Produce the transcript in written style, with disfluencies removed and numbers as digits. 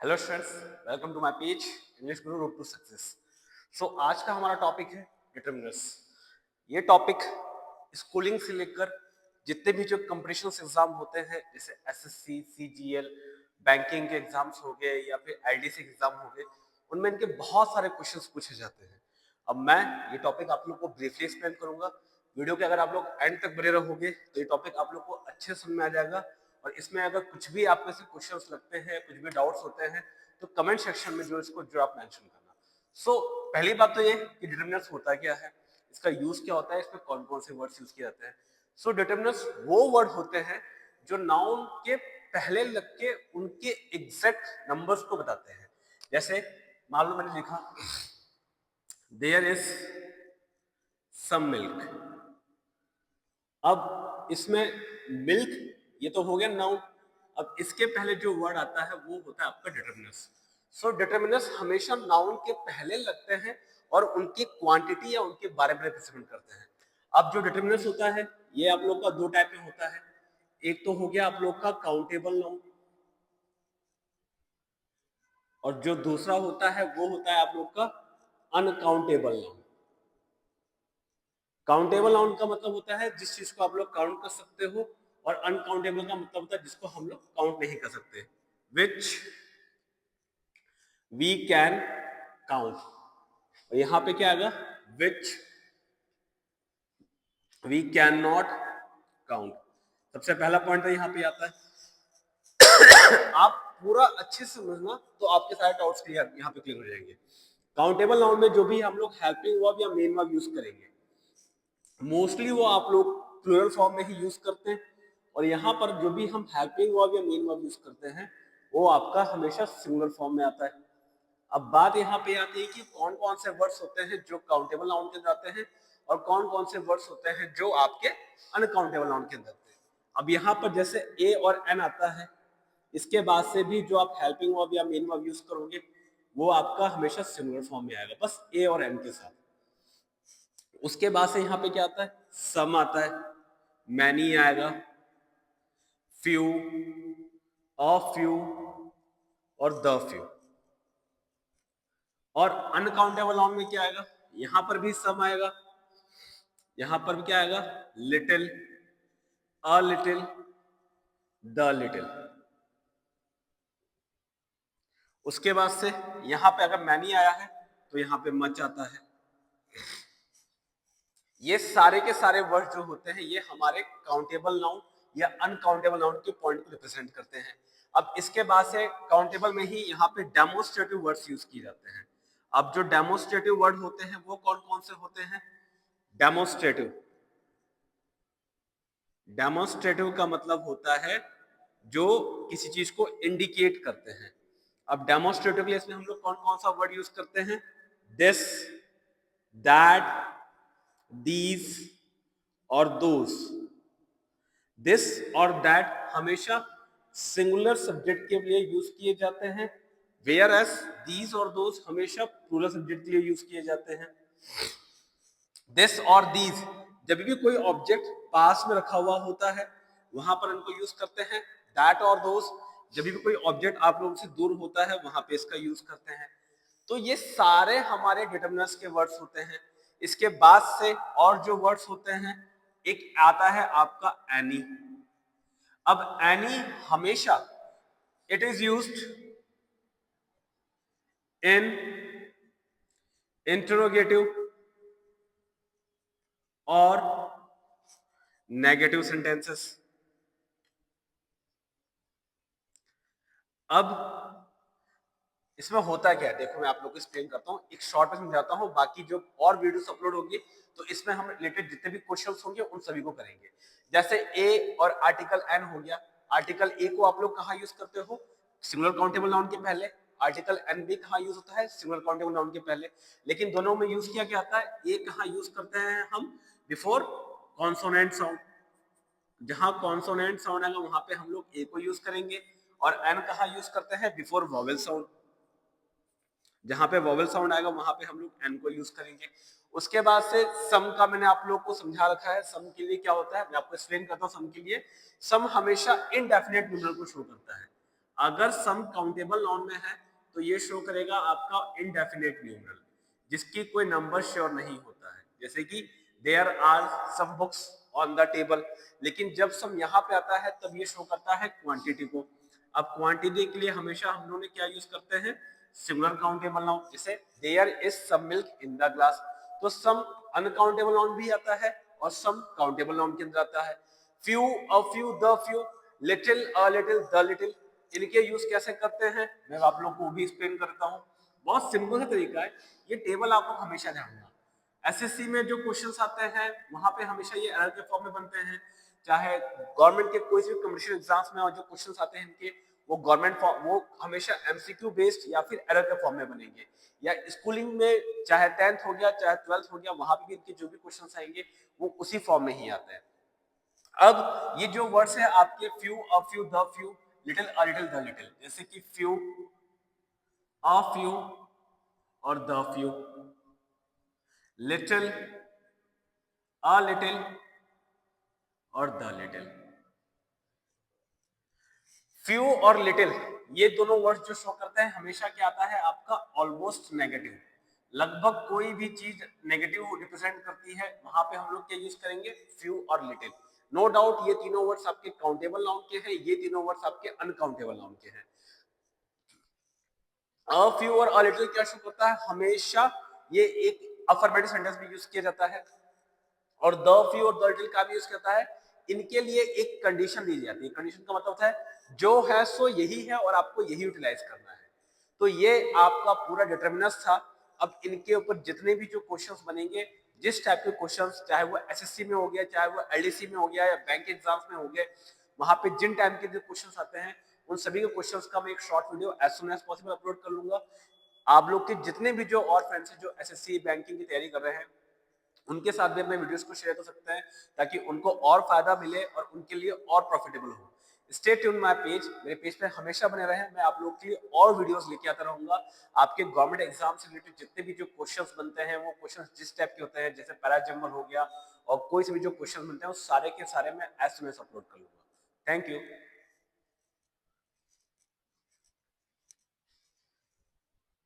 Hello students, welcome to my page English guru road to success. So आज का हमारा topic है determiners. ये टॉपिक स्कूलिंग से लेकर जितने भी जो कंपटीशन एग्जाम होते हैं जैसे एसएससी, सीजीएल, बैंकिंग के एग्जाम्स हो गए या फिर आईडीसी एग्जाम हो गए, उनमें इनके बहुत सारे क्वेश्चंस पूछे जाते हैं। अब मैं ये टॉपिक आप लोग को ब्रीफली एक्सप्लेन करूंगा। वीडियो के अगर आप लोग एंड तक बने रहोगे तो ये टॉपिक आप लोग को अच्छे समझ में आ जाएगा। और इसमें अगर कुछ भी आप में से क्वेश्चंस लगते हैं, कुछ भी डाउट्स होते हैं, तो कमेंट सेक्शन में जो आप मेंशन करना। सो पहली बात तो ये कि डिटरमिनर्स होता क्या है, इसका यूज क्या होता है, इसमें कौन कौन से वर्ड्स यूज किए जाते हैं। सो डिटरमिनर्स वो वर्ड होते हैं जो नाउन के पहले लग के उनके एग्जैक्ट नंबर्स को बताते हैं। जैसे मान लो मैंने लिखा देयर इज सम मिल्क। अब इसमें मिल्क ये तो हो गया नाउन। अब इसके पहले जो वर्ड आता है वो होता है आपका डिटरमिनस। सो डिटरमिनस हमेशा नाउन के पहले लगते हैं और उनकी क्वांटिटी या उनके बारे में रिप्रेजेंट करते हैं। अब जो डिटरमिनस होता है ये आप लोग का दो टाइप में होता है। एक तो हो गया आप लोग का काउंटेबल नाउन, और जो दूसरा होता है वो होता है आप लोग का अनकाउंटेबल नाउन। काउंटेबल नाउन का मतलब होता है जिस चीज को आप लोग काउंट कर सकते हो, और अनकाउंटेबल का मतलब होता है जिसको हम लोग काउंट नहीं कर सकते, विच वी कैन काउंट। और यहां पे क्या आएगा, which we can not count. सबसे पहला पॉइंट तो यहां पे आता है। आप पूरा अच्छे से समझना तो आपके सारे डाउट्स क्लियर यहां पे क्लियर हो जाएंगे। काउंटेबल नाउन में जो भी हम लोग हेल्पिंग वर्ब या मेन वर्ब यूज करेंगे मोस्टली वो आप लोग प्लूरल फॉर्म में ही यूज करते हैं, और यहाँ पर जो भी हम हेल्पिंग वर्ब या मेन वर्ब यूज करते हैं वो आपका हमेशा सिंगुलर फॉर्म में आता है। अब बात यहाँ पे आती है कि कौन कौन से वर्ड्स होते हैं जो काउंटेबल नाउन के अंदर आते हैं और कौन कौन से वर्ड्स होते हैं जो आपके अनकाउंटेबल नाउन के अंदर आते हैं। अब यहाँ पर जैसे ए और एन आता है, इसके बाद से भी जो आप हेल्पिंग वर्ब या मेन वर्ब यूज करोगे वो आपका हमेशा सिंगुलर फॉर्म में आएगा, बस ए और एन के साथ। उसके बाद से यहां पे क्या आता है, सम आता है, मैनी आएगा, फ्यू, अ फ्यू और द फ्यू। और अनकाउंटेबल नाउन में क्या आएगा, यहां पर भी सम आएगा, यहां पर भी क्या आएगा, little, a little, the little. उसके बाद से यहां पे अगर मैनी आया है तो यहां पे मच आता है। ये सारे के सारे वर्ड जो होते हैं ये हमारे काउंटेबल नाउन या अनकाउंटेबल नाउन के पॉइंट को रिप्रेजेंट करते हैं। अब इसके बाद से काउंटेबल में ही यहाँ पे डेमोस्ट्रेटिव वर्ड्स यूज किए जाते हैं। अब जो डेमोस्ट्रेटिव वर्ड होते हैं वो कौन कौन से होते हैं, डेमोस्ट्रेटिव, डेमोस्ट्रेटिव का मतलब होता है जो किसी चीज को इंडिकेट करते हैं। अब डेमोस्ट्रेटिव के लिए इसमें हम लोग कौन कौन सा वर्ड यूज करते हैं, दिस, दैट, दीज और दोस। दिस और दैट हमेशा सिंगुलर सब्जेक्ट के लिए यूज किए जाते हैं, वेयर एस दीज और दोस हमेशा प्लूरल सब्जेक्ट के लिए यूज किए जाते हैं। दिस और दीज जब भी कोई ऑब्जेक्ट पास में रखा हुआ होता है वहां पर इनको यूज करते हैं। दैट और दोस जब भी कोई ऑब्जेक्ट आप लोगों से दूर होता है वहां पे इसका यूज करते हैं। तो ये सारे हमारे डिटरमिनर्स के वर्ड्स होते हैं। इसके बाद से और जो वर्ड्स होते हैं, एक आता है आपका एनी। अब एनी हमेशा it is used in interrogative और नेगेटिव सेंटेंसेस। अब इसमें होता क्या है, देखो मैं आप लोग को एक्सप्लेन करता हूँ, एक शॉर्ट में समझाता हूँ, बाकी जो और वीडियोस अपलोड होंगी तो इसमें हम रिलेटेड जितने भी क्वेश्चंस होंगे उन सभी को करेंगे। जैसे ए और आर्टिकल एन हो गया, आर्टिकल ए को आप लोग कहाँ यूज करते हो, सिंगुलर काउंटेबल नाउन के पहले। आर्टिकल एन भी कहाँ यूज होता है, सिंगुलर काउंटेबल नाउन के पहले। लेकिन दोनों में यूज किया क्या आता है, ए कहाँ यूज करते हैं हम, बिफोर कॉन्सोनेंट साउंड। जहां कॉन्सोनेंट साउंड आएगा वहां पे हम लोग ए को यूज करेंगे, और एन कहाँ यूज करते हैं, बिफोर वॉवेल साउंड। जहां पे वॉवेल साउंड आएगा वहां पे हम लोग एन को यूज करेंगे। उसके बाद से सम का मैंने आप लोग को समझा रखा है, सम के लिए क्या होता है मैं आपको एक्सप्लेन करता हूँ। सम के लिए, सम हमेशा इनडेफिनेट न्यूमरल को शो करता है। अगर सम काउंटेबल नाउन में है तो ये शो करेगा आपका इनडेफिनेट न्यूमरल, जिसकी कोई नंबर श्योर नहीं होता है, जैसे कि there are some books on the table. लेकिन जब सम यहाँ पे आता है तब ये शो करता है क्वांटिटी को। अब क्वांटिटी के लिए हमेशा हम लोग क्या यूज करते हैं, सिंगुलर काउंटेबल नाउन, जैसे there is some milk in the glass. तो सम अनकाउंटेबल नाउन भी आता है और सम काउंटेबल नाउन के अंदर आता है। Few, a few, the few, little, a little, the little, इनके यूज कैसे करते हैं मैं आप लोग को भी एक्सप्लेन करता हूँ। बहुत सिंपल सा तरीका है, ये टेबल आपको हमेशा ध्यान रखना। एसएससी में जो क्वेश्चंस आते हैं वहां पे हमेशा ये एरर के फॉर्म में बनते हैं, चाहे गवर्नमेंट के कोई भी कमर्शियल एग्जाम्स में जो क्वेश्चंस आते हैं इनके, वो गवर्नमेंट फॉर्म, वो हमेशा एमसीक्यू बेस्ड या फिर एरर के फॉर्म में बनेंगे। या स्कूलिंग में चाहे 10th हो गया चाहे 12th हो गया, वहां पे भी इनके जो भी क्वेश्चंस आएंगे वो उसी फॉर्म में ही आते हैं। अब ये जो वर्ड्स है आपके few, a few, the few, little, a little, the little, जैसे कि फ्यू, अ फ्यू और the few, little, a little और द लिटिल। फ्यू और लिटिल ये दोनों वर्ड्स जो शो करते हैं हमेशा क्या आता है आपका ऑलमोस्ट नेगेटिव। लगभग कोई भी चीज नेगेटिव रिप्रेजेंट करती है वहां पे हम लोग क्या यूज करेंगे, फ्यू और लिटिल। नो डाउट ये तीनों वर्ड्स आपके काउंटेबल नाउन के हैं, ये तीनों वर्ड्स आपके अनकाउंटेबल नाउन के हैं। अ फ्यू और अ लिटिल क्या शो करता है, हमेशा ये एक अफर्मेटिव सेंटेंस में यूज किया जाता है। और द फ्यू और द लिटिल का भी यूज करता है, इनके लिए एक कंडीशन दी जाती है। कंडीशन का मतलब होता है जो है सो यही है और आपको यही यूटिलाइज करना है। तो ये आपका पूरा डिटर्मिनस था। अब इनके ऊपर जितने भी जो क्वेश्चंस बनेंगे, जिस टाइप के क्वेश्चंस, चाहे वो एसएससी में हो गया, चाहे वो एलडीसी में हो गया या बैंक एग्जाम्स में हो गए, वहां पे जिन टाइम के जो क्वेश्चंस आते हैं उन सभी के क्वेश्चंस का मैं एक short video as soon as possible upload कर लूंगा। आप लोग के जितने भी जो और फ्रेंड्स हैं जो एसएससी बैंकिंग की तैयारी कर रहे हैं, उनके साथ भी अपने वीडियोस को शेयर कर सकते हैं ताकि उनको और फायदा मिले और उनके लिए और प्रॉफिटेबल हो। स्टे ट्यून माय पेज, मेरे पेज पे हमेशा बने रहें, मैं आप लोग के लिए और वीडियोस लेके आता रहूंगा। आपके गवर्नमेंट एग्जाम से रिलेटेड जितने भी जो क्वेश्चंस बनते हैं वो क्वेश्चंस जिस टाइप के होते हैं, जैसे पैरा जंबल हो गया और कोई से भी जो क्वेश्चन बनते हैं, वो सारे के सारे मैं एज सुन एज अपलोड कर लूंगा। Thank you.